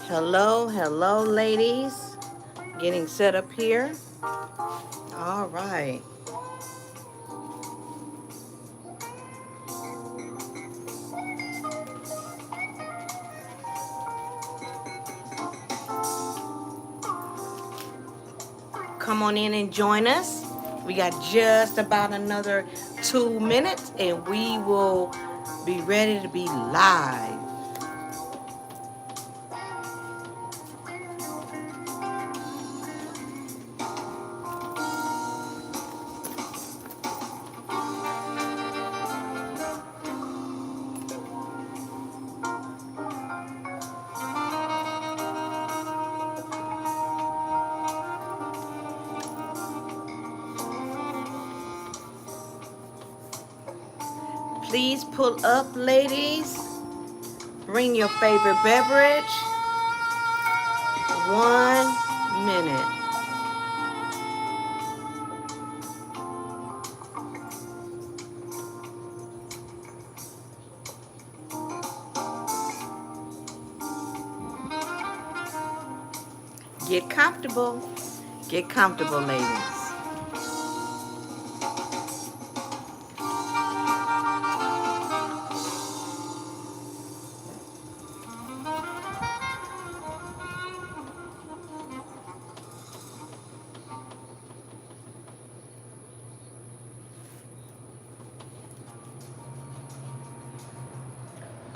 Hello, hello, ladies. Getting set up here. All right. Come on in and join us. We got just about another 2 minutes and we will be ready to be live. Please pull up, ladies. Bring your favorite beverage. 1 minute. Get comfortable. Get comfortable, ladies.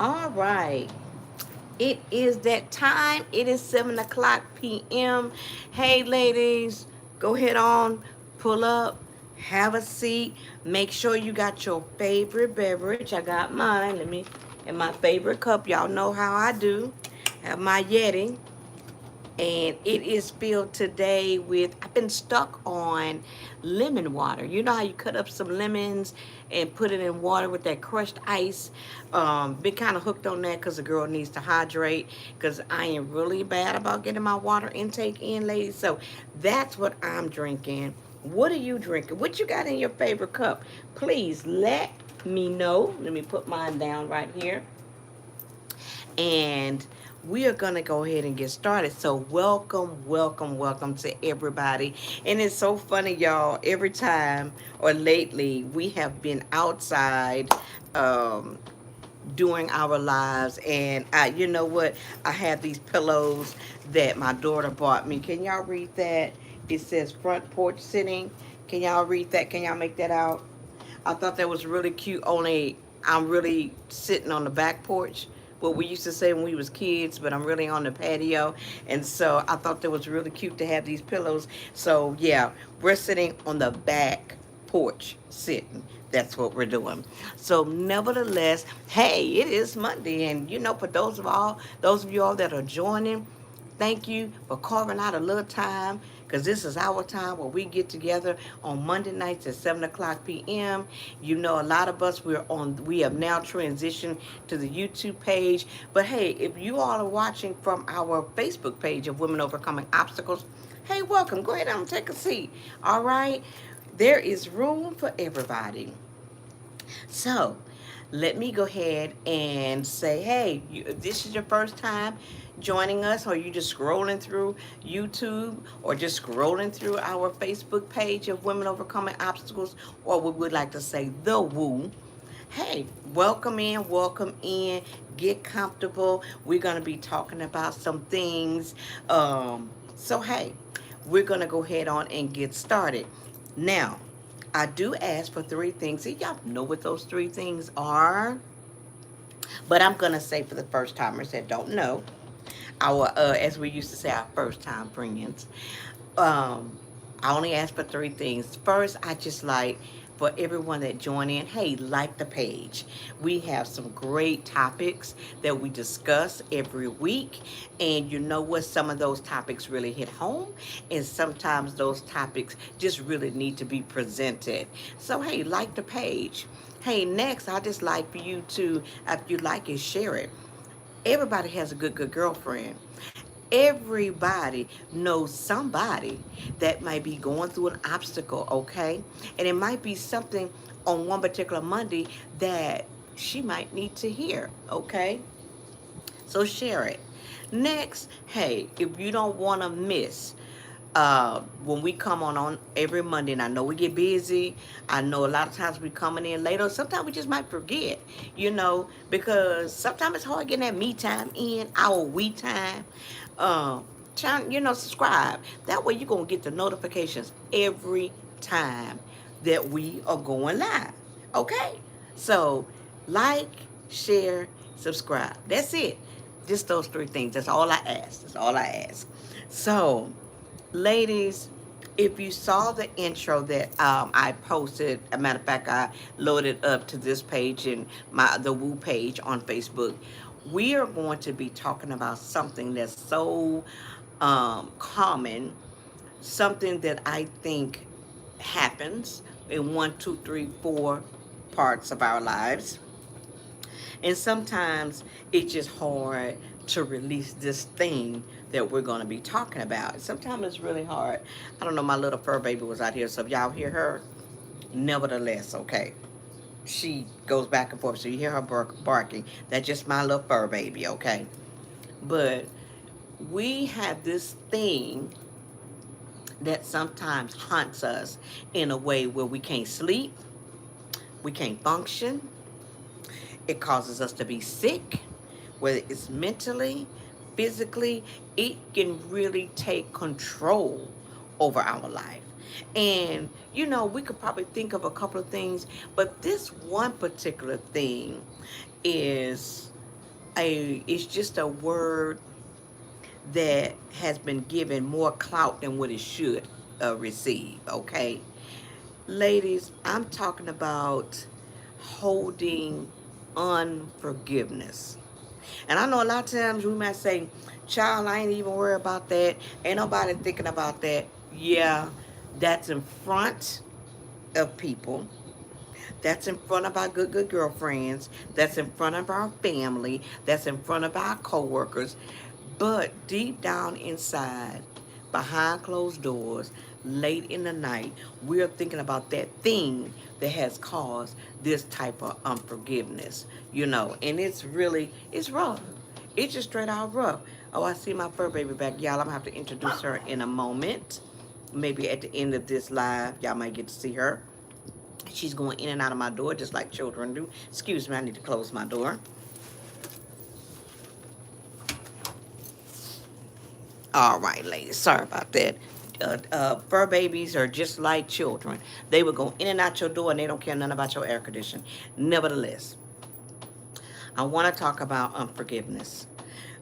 All right. It is that time. It is 7 o'clock p.m. Hey, ladies, go ahead on, pull up, have a seat. Make sure you got your favorite beverage. I got mine. Let me, in my favorite cup. Y'all know how I do. Have my Yeti. And it is filled today with, I've been stuck on lemon water. You know how you cut up some lemons and put it in water with that crushed ice. Been kind of hooked on that because the girl needs to hydrate, because I am really bad about getting my water intake in, ladies. So that's what I'm drinking. What are you drinking? What you got in your favorite cup? Please let me know. Let me put mine down right here. And we are going to go ahead and get started. So welcome, welcome, welcome to everybody. And it's so funny, y'all. Every time or lately, we have been outside doing our lives. And you know what? I have these pillows that my daughter bought me. Can y'all read that? It says front porch sitting. Can y'all read that? Can y'all make that out? I thought that was really cute, only I'm really sitting on the back porch, what we used to say when we was kids, but I'm really on the patio. And so I thought that was really cute to have these pillows. So yeah, we're sitting on the back porch sitting. That's what we're doing. So nevertheless, hey, it is Monday. And you know, for those of you all that are joining, thank you for carving out a little time, because this is our time where we get together on Monday nights at 7 o'clock p.m. You know, a lot of us, we have now transitioned to the YouTube page. But hey, if you all are watching from our Facebook page of Women Overcoming Obstacles, hey, welcome. Go ahead and take a seat. All right. There is room for everybody. So let me go ahead and say, hey, if this is your first time joining us, or you just scrolling through YouTube, or just scrolling through our Facebook page of Women Overcoming Obstacles, or we would like to say the Woo, hey, welcome in, get comfortable. We're going to be talking about some things. So, hey, we're going to go ahead on and get started. Now, I do ask for three things. See, y'all know what those three things are. But I'm going to say for the first timers that don't know, as we used to say, our first time friends. Um, I only ask for three things. First, I just like for everyone that join in, hey, like the page. We have some great topics that we discuss every week. And you know what? Some of those topics really hit home. And sometimes those topics just really need to be presented. So, hey, like the page. Hey, next, I just like for you to, if you like it, share it. Everybody has a good girlfriend. Everybody knows somebody that might be going through an obstacle, okay? And it might be something on one particular Monday that she might need to hear, okay? So share it. Next, hey, if you don't want to miss when we come on every Monday, and I know we get busy. I know a lot of times we coming in later. Sometimes we just might forget, because sometimes it's hard getting that me time in, our we time. Um, subscribe. That way you're gonna get the notifications every time that we are going live. Okay? So like, share, subscribe. That's it. Just those three things. That's all I ask. That's all I ask. So, ladies, if you saw the intro that I posted, a matter of fact, I loaded up to this page and the Woo page on Facebook. We are going to be talking about something that's so common, something that I think happens in one, two, three, four parts of our lives. And sometimes it's just hard to release this thing that we're going to be talking about. Sometimes it's really hard. I don't know, my little fur baby was out here, so if y'all hear her, nevertheless, okay. She goes back and forth, so you hear her barking. That's just my little fur baby, okay? But we have this thing that sometimes haunts us in a way where we can't sleep, we can't function, it causes us to be sick, whether it's mentally, physically, it can really take control over our life. And, we could probably think of a couple of things, but this one particular thing is it's just a word that has been given more clout than what it should receive, okay? Ladies, I'm talking about holding unforgiveness. And I know a lot of times we might say, child, I ain't even worried about that. Ain't nobody thinking about that. Yeah, that's in front of people. That's in front of our good girlfriends. That's in front of our family. That's in front of our coworkers. But deep down inside, behind closed doors, late in the night, we're thinking about that thing that has caused this type of unforgiveness, and it's rough. It's just straight out rough. Oh, I see my fur baby back. Y'all, I'm gonna have to introduce her in a moment. Maybe at the end of this live, y'all might get to see her. She's going in and out of my door just like children do. Excuse me, I need to close my door. All right, ladies. Sorry about that. Fur babies are just like children. They will go in and out your door and they don't care nothing about your air conditioning. Nevertheless, I want to talk about unforgiveness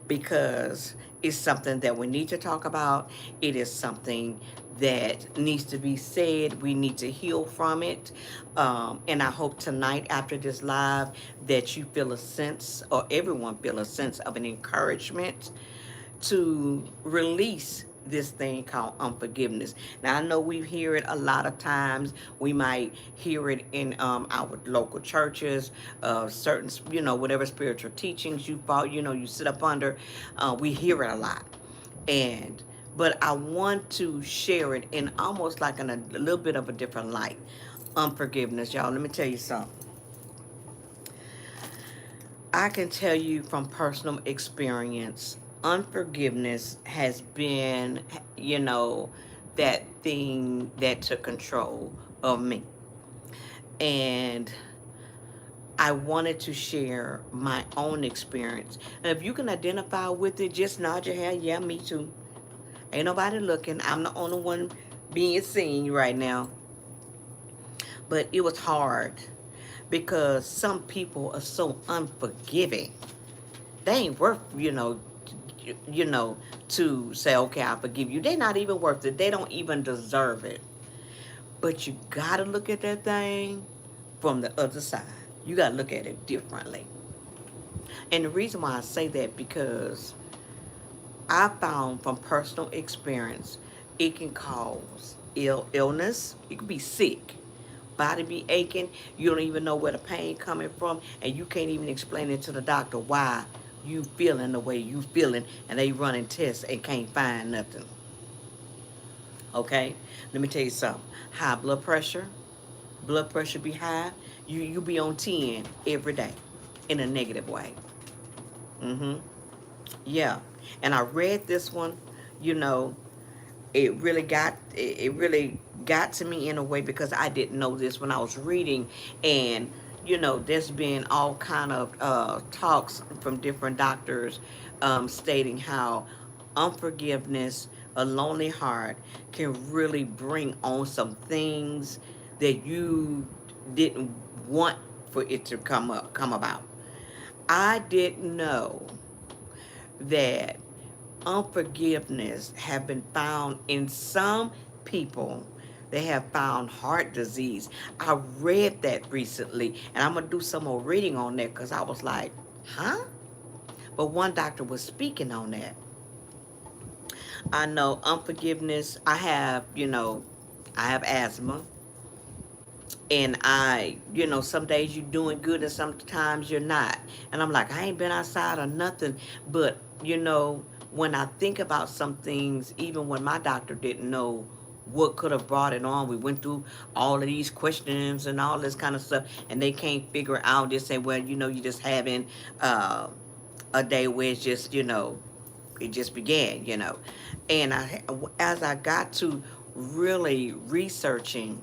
because it's something that we need to talk about. It is something that needs to be said. We need to heal from it. And I hope tonight after this live that you feel a sense, or everyone feel a sense of an encouragement to release this thing called unforgiveness. Now, I know we hear it a lot of times. We might hear it in our local churches, certain, whatever spiritual teachings you follow, you sit up under. We hear it a lot. And but I want to share it in almost like in a little bit of a different light. Unforgiveness, y'all. Let me tell you something. I can tell you from personal experience, unforgiveness has been, that thing that took control of me. And I wanted to share my own experience. And if you can identify with it, just nod your head. Yeah, me too. Ain't nobody looking. I'm the only one being seen right now. But it was hard because some people are so unforgiving. They ain't worth, to say, okay, I forgive you. They're not even worth it. They don't even deserve it. But you gotta look at that thing from the other side. You gotta look at it differently. And the reason why I say that, because I found from personal experience, it can cause illness. You can be sick. Body be aching. You don't even know where the pain coming from, and you can't even explain it to the doctor why you feeling the way you feeling, and they running tests and can't find nothing. Okay, let me tell you something. High blood pressure be high. You be on 10 every day, in a negative way. Mm-hmm. Yeah. And I read this one, you know, it really got to me in a way because I didn't know this when I was reading. And there's been all kind of talks from different doctors, stating how unforgiveness, a lonely heart, can really bring on some things that you didn't want for it to come about. I didn't know that unforgiveness have been found in some people. They have found heart disease. I read that recently, and I'm gonna do some more reading on that because I was like, huh? But one doctor was speaking on that. I know unforgiveness. I have asthma, and some days you're doing good and sometimes you're not. And I'm like, I ain't been outside or nothing. But when I think about some things, even when my doctor didn't know what could have brought it on, we went through all of these questions and all this kind of stuff, and they can't figure out. Just say, well, you're just having a day where it's just it just began. And as I got to really researching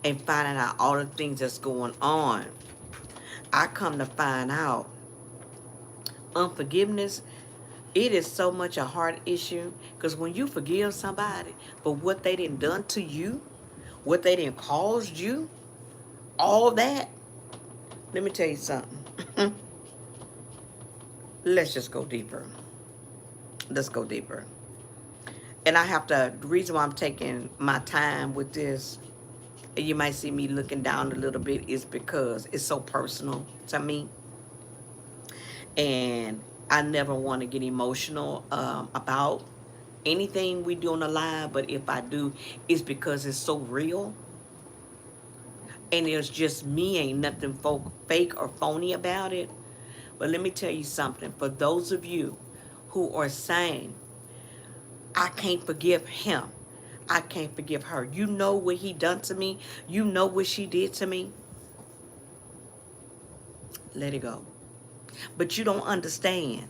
and finding out all the things that's going on, I come to find out unforgiveness, it is so much a heart issue. Because when you forgive somebody for what they didn't done to you, what they didn't caused you, all that, let me tell you something. Let's just go deeper. Let's go deeper. And the reason why I'm taking my time with this, and you might see me looking down a little bit, is because it's so personal to me. And I never want to get emotional about anything we do on the live, but if I do, it's because it's so real. And it's just me, ain't nothing fake or phony about it. But let me tell you something. For those of you who are saying, I can't forgive him, I can't forgive her. You know what he done to me. You know what she did to me. Let it go. But you don't understand.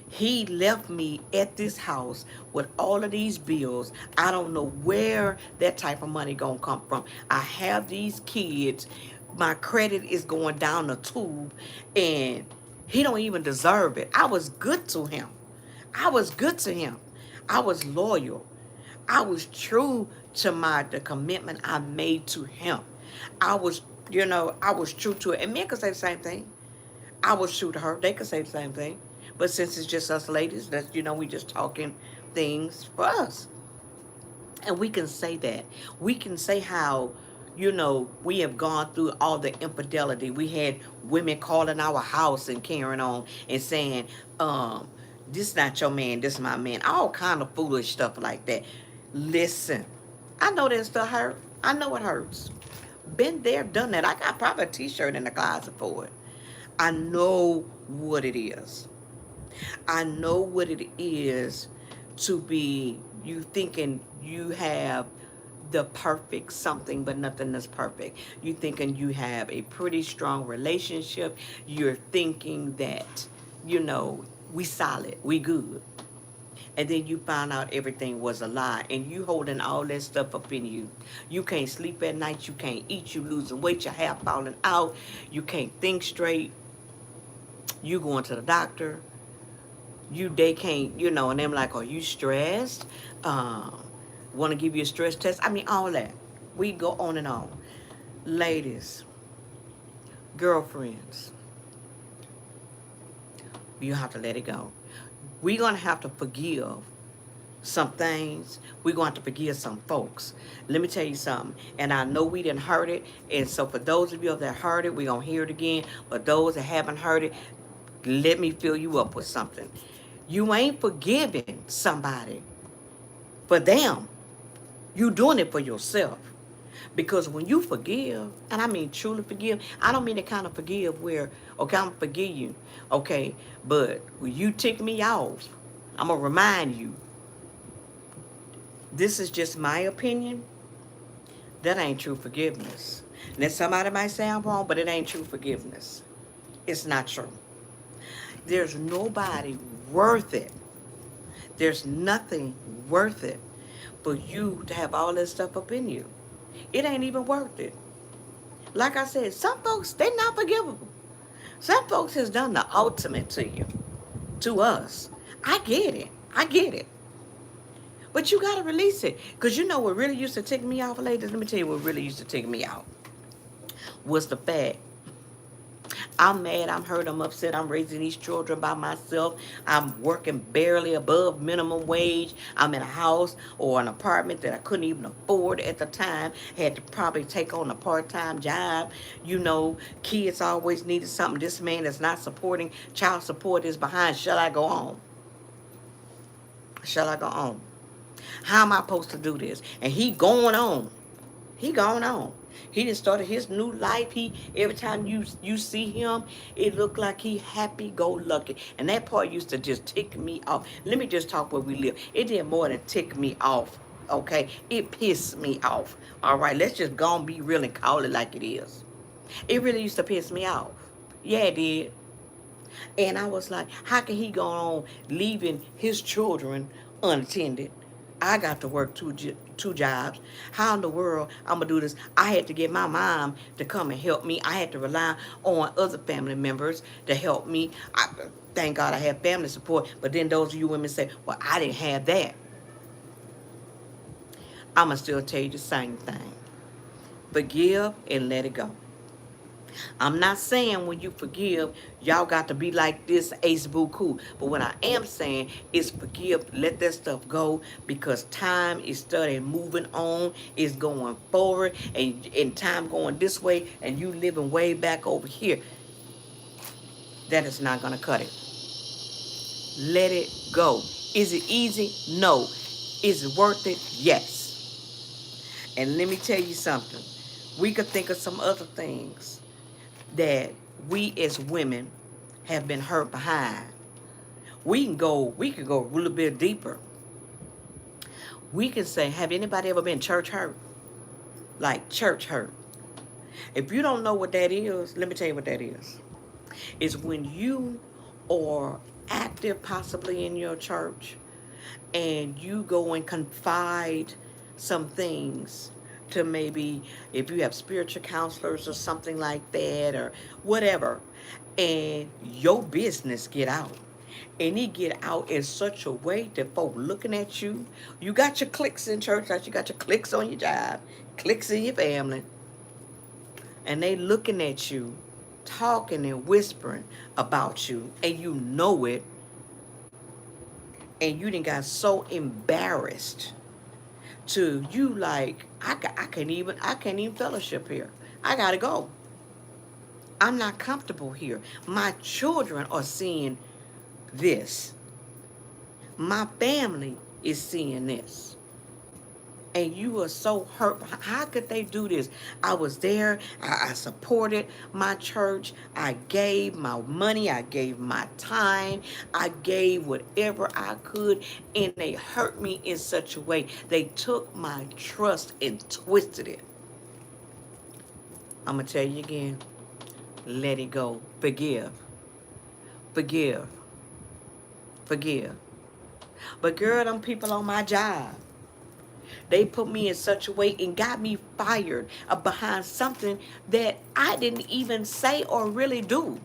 He left me at this house with all of these bills. I don't know where that type of money gonna come from. I have these kids. My credit is going down the tube, and he don't even deserve it. I was good to him. I was good to him. I was loyal. I was true to the commitment I made to him. I was, I was true to it. And men could say the same thing. I was true to her. They could say the same thing. But since it's just us ladies, that's, we just talking things for us. And we can say that. We can say how, we have gone through all the infidelity. We had women calling our house and carrying on and saying, this not your man, this my man. All kind of foolish stuff like that. Listen, I know that stuff hurt. I know it hurts. Been there, done that. I got probably a t-shirt in the closet for it. I know what it is. I know what it is to be you thinking you have the perfect something, but nothing is perfect. You thinking you have a pretty strong relationship. You're thinking that, we solid, we good. And then you find out everything was a lie, and you holding all that stuff up in you. You can't sleep at night, you can't eat, you losing weight, your hair falling out, you can't think straight, you going to the doctor, they can't, and them like, are you stressed? Want to give you a stress test? I mean, all that. We go on and on. Ladies, girlfriends, you have to let it go. We're going to have to forgive some things. We're going to have to forgive some folks. Let me tell you something. And I know we didn't hurt it. And so for those of you that heard it, we're going to hear it again. But those that haven't heard it, let me fill you up with something. You ain't forgiving somebody for them. You doing it for yourself. Because when you forgive, and I mean truly forgive, I don't mean the kind of forgive where, okay, I'm going to forgive you, okay, but when you tick me off, I'm going to remind you, this is just my opinion, that ain't true forgiveness. Now somebody might say I'm wrong, but it ain't true forgiveness. It's not true. There's nobody worth it There's nothing worth it for you to have all that stuff up in you. It ain't even worth it. Like I said, some folks, they're not forgivable. Some folks has done the ultimate to you, to us. I get it. I get it. But you got to release it. Because you know what really used to tick me off, ladies? Let me tell you what really used to tick me off. Was the fact I'm mad, I'm hurt, I'm upset, I'm raising these children by myself. I'm working barely above minimum wage. I'm in a house or an apartment that I couldn't even afford at the time. Had to probably take on a part-time job. You know, kids always needed something. This man is not supporting. Child support is behind. Shall I go on? Shall I go on? How am I supposed to do this? And he going on. He gone on. He just started his new life. He every time you see him, it looked like he happy go lucky. And that part used to just tick me off. Let me just talk where we live. It did more than tick me off. Okay? It pissed me off. All right, let's just go and be real and call it like it is. It really used to piss me off. Yeah, it did. And I was like, how can he go on leaving his children unattended? I got to work two jobs. How in the world I'm going to do this? I had to get my mom to come and help me. I had to rely on other family members to help me. Thank God I have family support. But then those of you women say, well, I didn't have that. I'm going to still tell you the same thing. Forgive and let it go. I'm not saying when you forgive, y'all got to be like this ace boo cool. But what I am saying is forgive, let that stuff go, because time is studying, moving on, is going forward, and time going this way, and you living way back over here. That is not going to cut it. Let it go. Is it easy? No. Is it worth it? Yes. And let me tell you something. We could think of some other things that we as women have been hurt behind. We could go a little bit deeper. We can say, have anybody ever been church hurt? Like church hurt. If you don't know what that is, let me tell you what that is. It's when you are active possibly in your church and you go and confide some things to, maybe if you have spiritual counselors or something like that or whatever, and your business get out, and it get out in such a way that folk looking at you. You got your cliques in church, like you got your cliques on your job, cliques in your family, and they looking at you, talking and whispering about you, and you know it, and you done got so embarrassed to you, like, I can't even fellowship here. I gotta go. I'm not comfortable here. My children are seeing this. My family is seeing this. And you are so hurt. How could they do this? I was there. I supported my church. I gave my money. I gave my time. I gave whatever I could. And they hurt me in such a way. They took my trust and twisted it. I'm going to tell you again. Let it go. Forgive. Forgive. Forgive. But girl, them people on my job, they put me in such a way and got me fired behind something that I didn't even say or really do.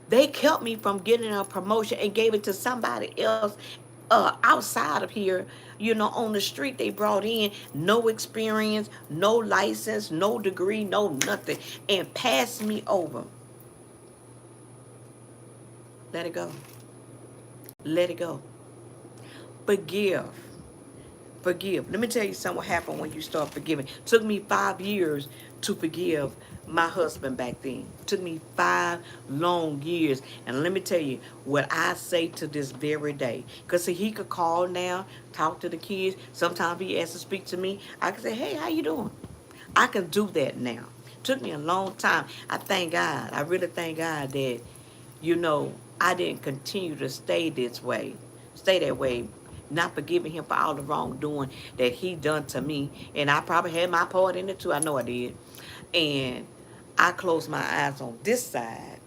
They kept me from getting a promotion and gave it to somebody else outside of here, on the street. They brought in no experience, no license, no degree, no nothing, and passed me over. Let it go. Let it go. Forgive. Forgive. Let me tell you something what happened when you start forgiving. It took me 5 years to forgive my husband back then. It took me 5 long years. And let me tell you what I say to this very day. Because see, he could call now, talk to the kids. Sometimes he has to speak to me. I can say, hey, how you doing? I can do that now. It took me a long time. I thank God. I really thank God that, I didn't continue to stay this way. Stay that way, not forgiving him for all the wrongdoing that he done to me. And I probably had my part in it too. I know I did. And I closed my eyes on this side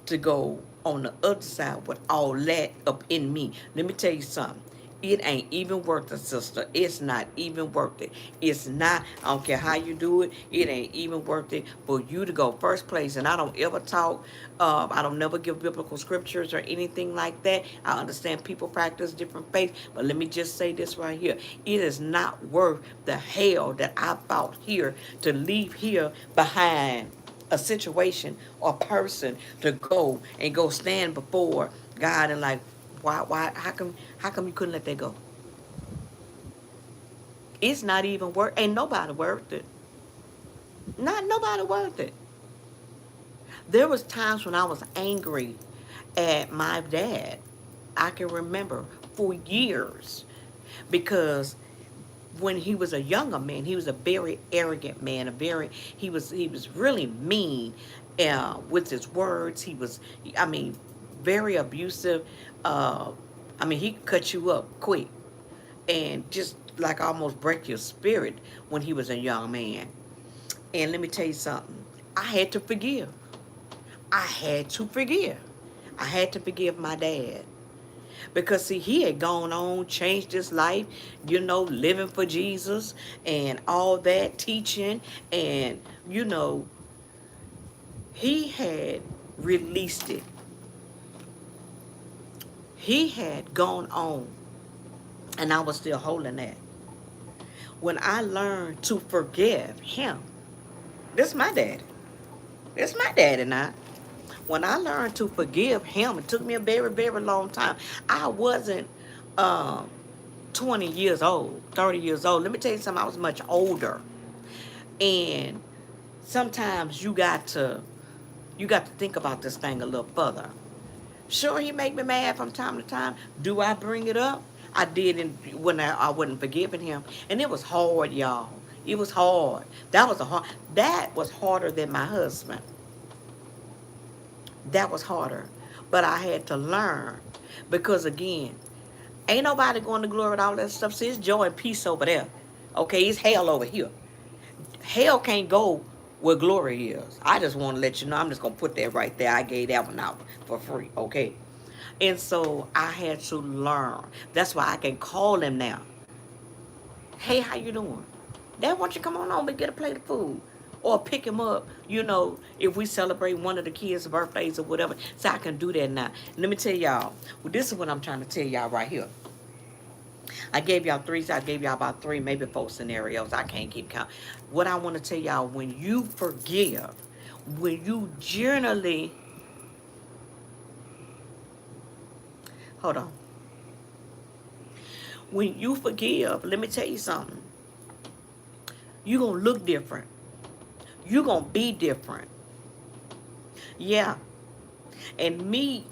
to go on the other side with all that up in me. Let me tell you something. It ain't even worth it, sister. It's not even worth it. It's not. I don't care how you do it. It ain't even worth it for you to go first place. And I don't ever talk. I don't never give biblical scriptures or anything like that. I understand people practice different faiths, but let me just say this right here. It is not worth the hell that I fought here to leave here behind a situation or person to go stand before God and like, why, how come you couldn't let that go? It's not even worth. Ain't nobody worth it. Not nobody worth it. There was times when I was angry at my dad. I can remember for years because when he was a younger man, he was a very arrogant man. He was really mean with his words. I mean, very abusive. Uh, I mean, he could cut you up quick and just like almost break your spirit when he was a young man. And let me tell you something. I had to forgive. I had to forgive. I had to forgive my dad. Because see, he had gone on, changed his life, living for Jesus and all that, teaching, and he had released it. He had gone on, and I was still holding that. When I learned to forgive him, this is my daddy. This is my daddy now. When I learned to forgive him, it took me a very, very long time. I wasn't um, 20 years old, 30 years old. Let me tell you something, I was much older. And sometimes you got to think about this thing a little further. Sure, he make me mad from time to time. Do I bring it up? I did when I wasn't forgiving him. And it was hard, y'all. It was hard. That was harder than my husband. That was harder. But I had to learn. Because again, ain't nobody going to glory with all that stuff. See, it's joy and peace over there. Okay, it's hell over here. Hell can't go where glory is. I just want to let you know. I'm just going to put that right there. I gave that one out for free. Okay. And so I had to learn. That's why I can call him now. Hey, how you doing? Dad, why don't you come on over and get a plate of food? Or pick him up, if we celebrate one of the kids' birthdays or whatever. So I can do that now. Let me tell y'all. Well, this is what I'm trying to tell y'all right here. I gave y'all three. I gave y'all about three, maybe four scenarios. I can't keep count. What I want to tell y'all, when you forgive, when you generally, hold on. When you forgive, let me tell you something. You're going to look different. You're going to be different. Yeah. And me,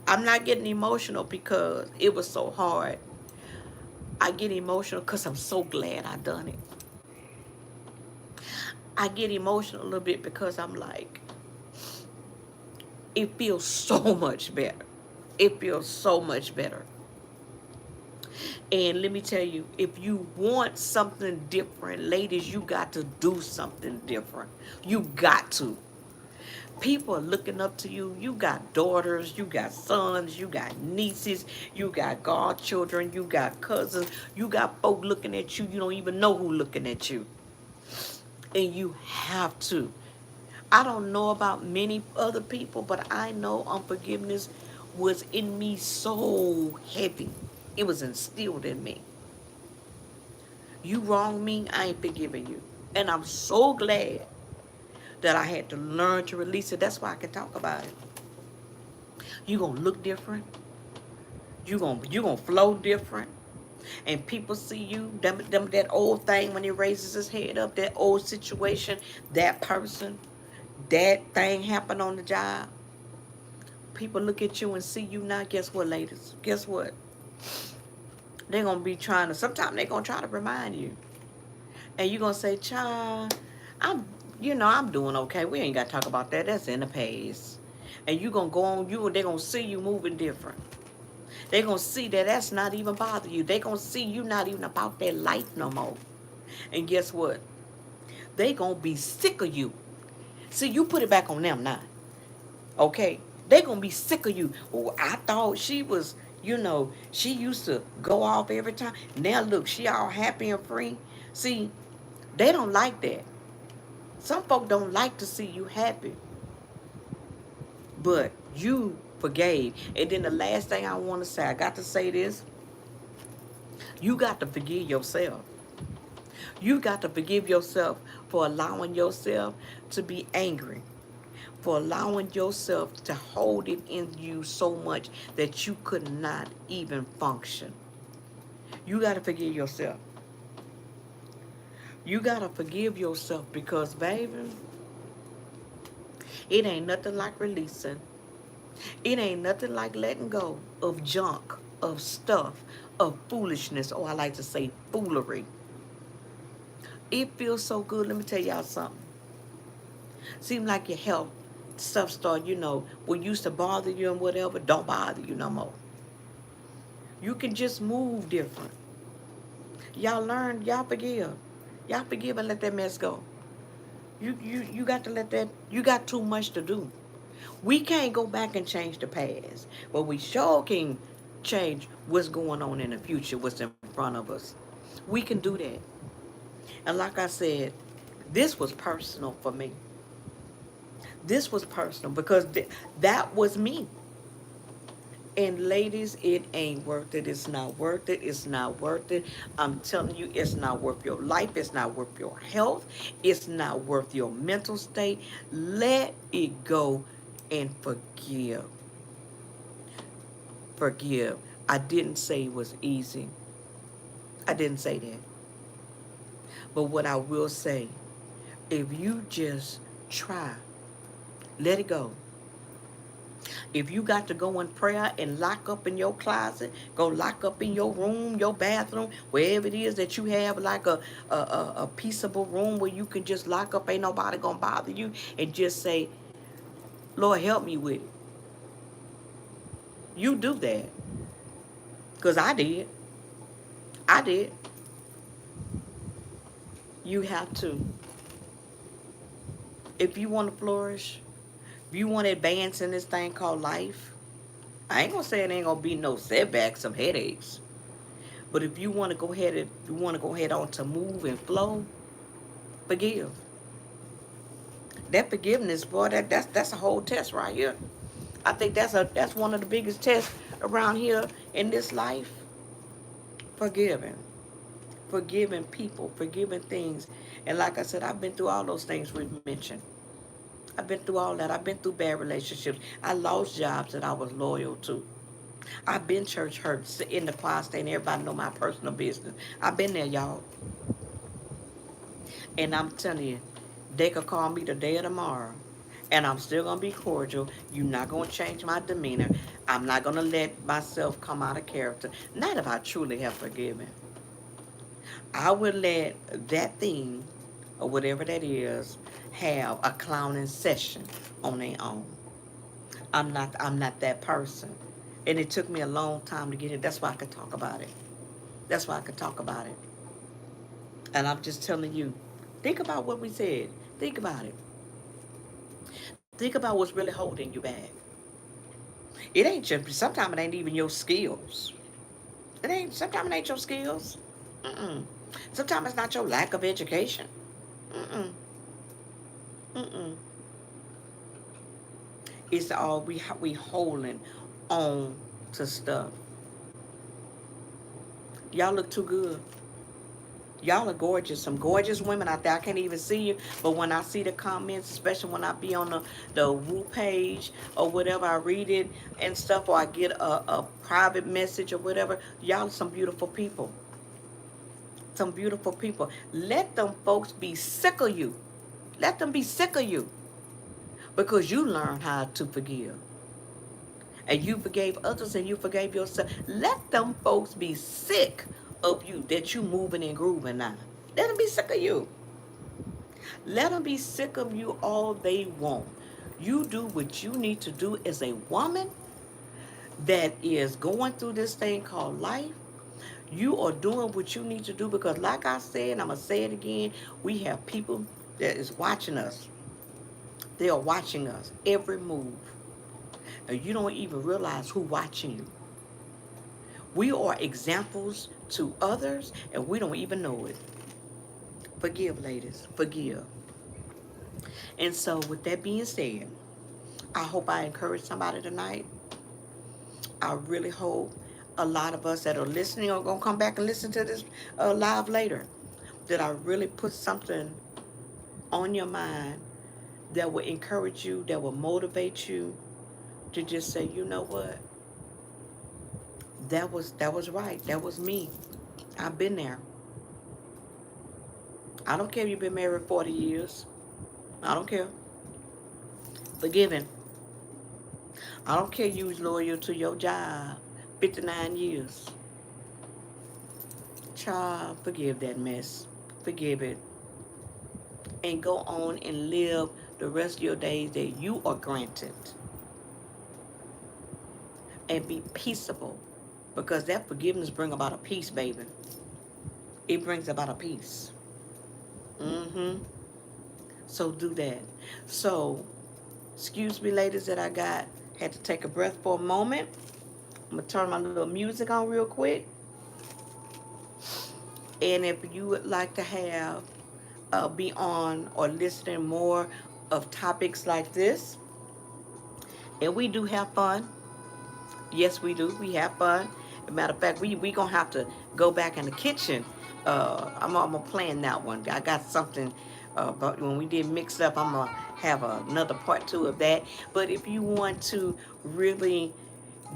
I'm not getting emotional because it was so hard. I get emotional because I'm so glad I done it. I get emotional a little bit because I'm like, it feels so much better. It feels so much better. And let me tell you, if you want something different, ladies, you got to do something different. You got to. People are looking up to you. You got daughters, you got sons, you got nieces, you got godchildren, you got cousins, you got folk looking at you. You don't even know who looking at you. And you have to. I don't know about many other people, but I know unforgiveness was in me so heavy. It was instilled in me. You wrong me, I ain't forgiving you. And I'm so glad that I had to learn to release it. That's why I can talk about it. You're going to look different. You're gonna flow different. And people see you, that old thing when he raises his head up, that old situation, that person, that thing happened on the job. People look at you and see you now. Guess what, ladies? Guess what? They're going to be trying to, sometimes they're going to try to remind you. And you're going to say, child, I'm doing okay. We ain't got to talk about that. That's in the past. And you're going to go on, they're going to see you moving different. They're going to see that that's not even bothering you. They're going to see you not even about that life no more. And guess what? They going to be sick of you. See, you put it back on them now. Okay? They gonna be sick of you. Oh, I thought she was, she used to go off every time. Now look, she all happy and free. See, they don't like that. Some folk don't like to see you happy, but you forgave. And then the last thing I want to say, I got to say this: you got to forgive yourself. You got to forgive yourself for allowing yourself to be angry, for allowing yourself to hold it in you so much that you could not even function. You got to forgive yourself. You got to forgive yourself because, baby, it ain't nothing like releasing. It ain't nothing like letting go of junk, of stuff, of foolishness, or I like to say foolery. It feels so good. Let me tell y'all something. Seem like your health stuff start, what used to bother you and whatever, don't bother you no more. You can just move different. Y'all learn, y'all forgive. Y'all forgive and let that mess go. You got to let that, you got too much to do. We can't go back and change the past, but we sure can change what's going on in the future, what's in front of us. We can do that. And like I said, this was personal for me. This was personal because that was me. And ladies, it ain't worth it. It's not worth it. It's not worth it. I'm telling you, it's not worth your life. It's not worth your health. It's not worth your mental state. Let it go and forgive. Forgive. I didn't say it was easy. I didn't say that. But what I will say, if you just try, let it go. If you got to go in prayer and lock up in your closet, go lock up in your room, your bathroom, wherever it is that you have like a peaceable room where you can just lock up, ain't nobody gonna bother you, and just say, Lord, help me with it. You do that. Because I did. I did. You have to. If you want to flourish, if you want to advance in this thing called life, I ain't gonna say it ain't gonna be no setbacks, some headaches. But if you want to go ahead and you want to go ahead on to move and flow, forgive. That forgiveness, boy, that's a whole test right here. I think that's one of the biggest tests around here in this life. Forgiving. Forgiving people, forgiving things. And like I said, I've been through all those things we've mentioned. I've been through all that. I've been through bad relationships. I lost jobs that I was loyal to. I've been church hurt, in the choir stand. Everybody know my personal business. I've been there, y'all. And I'm telling you, they could call me the day of tomorrow. And I'm still going to be cordial. You're not going to change my demeanor. I'm not going to let myself come out of character. Not if I truly have forgiven. I would let that thing, or whatever that is, have a clowning session on their own. I'm not that person. And it took me a long time to get it. That's why I could talk about it. That's why I could talk about it. And I'm just telling you, think about what we said. Think about it. Think about what's really holding you back. It ain't just, sometimes it ain't even your skills. Sometimes it ain't your skills. Mm-mm. Sometimes it's not your lack of education. Mm-mm. Mm-mm. It's all we holding on to stuff. Y'all look too good. Y'all are gorgeous. Some gorgeous women out there. I can't even see you. But when I see the comments, especially when I be on the Woo page or whatever, I read it and stuff, or I get a private message or whatever. Y'all are some beautiful people. Some beautiful people. Let them folks be sick of you. Let them be sick of you. Because you learn how to forgive. And you forgave others and you forgave yourself. Let them folks be sick of you that you moving and grooving now. Let them be sick of you. Let them be sick of you all they want. You do what you need to do as a woman that is going through this thing called life. You are doing what you need to do because, like I said, I'm going to say it again, we have people that is watching us. They are watching us every move. and you don't even realize who watching you. We are examples to others, and we don't even know it. Forgive, ladies. Forgive. And so, with that being said, I hope I encourage somebody tonight. I really hope a lot of us that are listening are going to come back and listen to this live later. That I really put something on your mind that will encourage you, that will motivate you to just say, you know what? That was right. That was me. I've been there. I don't care if you've been married 40 years. I don't care. Forgiving. I don't care you was loyal to your job 59 years. Child, forgive that mess. Forgive it. And go on and live the rest of your days that you are granted. And be peaceable. Because that forgiveness brings about a peace, baby. It brings about a peace. Mm-hmm. So do that. So, excuse me, ladies, that I had to take a breath for a moment. I'm going to turn my little music on real quick. And if you would like to have be on or listening more of topics like this, and we do have fun. Yes, we do. We have fun. As a matter of fact, we gonna have to go back in the kitchen. I'm gonna plan that one. I got something. But when we did mix up, I'm gonna have another part two of that. But if you want to really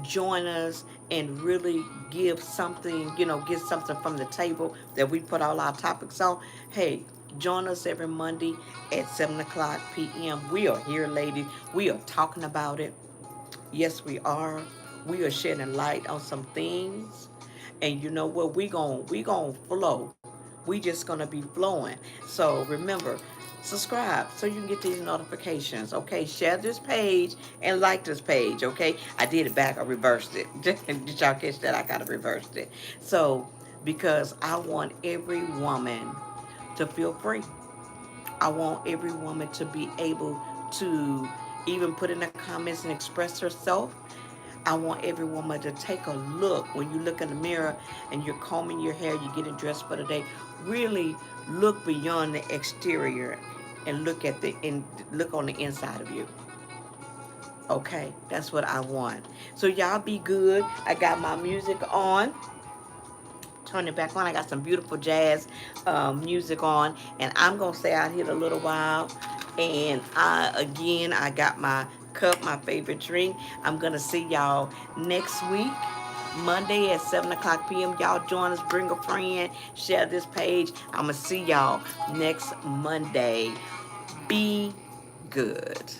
join us and really give something, get something from the table that we put all our topics on, hey, join us every Monday at 7 o'clock p.m. We are here, ladies. We are talking about it. Yes, we are. We are shedding light on some things. And you know what? We gonna flow. We just gonna be flowing. So remember, subscribe so you can get these notifications. Okay, share this page and like this page. Okay, I did it back. I reversed it. Did y'all catch that? I gotta reverse it. So because I want every woman to feel free. I want every woman to be able to even put in the comments and express herself. I want every woman to take a look when you look in the mirror and you're combing your hair, you're getting dressed for the day. Really look beyond the exterior and look on the inside of you. Okay, that's what I want. So y'all be good. I got my music on. Turn it back on. I got some beautiful jazz music on, and I'm gonna stay out here a little while. And I got my cup, my favorite drink. I'm gonna see y'all next week, Monday at 7 o'clock p.m. Y'all join us, bring a friend, share this page. I'm gonna see y'all next Monday. Be good.